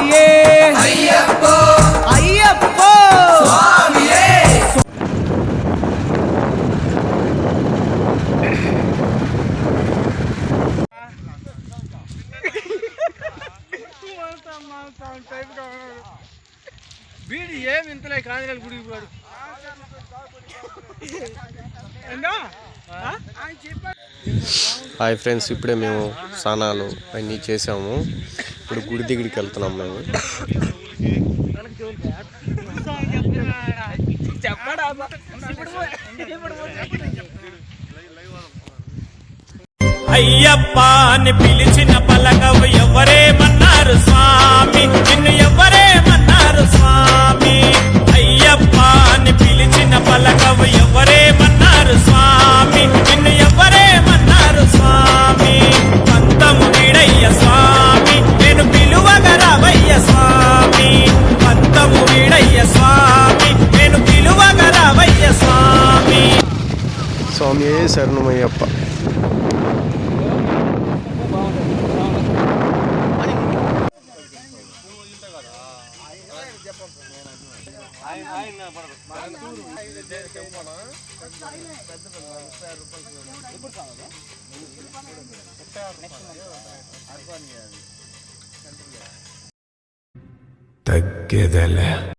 స్వామియే అయ్యప్పో అయ్యప్పో స్వామియే. వీడు ఏమి ఇంతలే కాంజనేయుల గుడికి పోయాడు. హాయ్ ఫ్రెండ్స్, ఇప్పుడే మేము స్నానాలు అన్నీ చేసాము. ఇప్పుడు గుడి దగ్గరికి వెళ్తున్నాం మేము. అయ్యప్ప అని పిలిచిన పలకవు ఎవరేమన్నారు స్వామి, నిన్ను ఎవరేమన్నారు స్వామి. అయ్యప్ప అని పిలిచిన పలకవు ఎవరేమన్నారు స్వామి, నిన్ను ఎవరేమన్నారు స్వామి. పంతము వీడయ్య స్వామి, నేను పిలువగ రావయ్య స్వామి. పంతము వీడయ్య స్వామి, నేను పిలువగ రావయ్య స్వామి. స్వామి శరణమయ్యప్ప. తగ్గేదలే.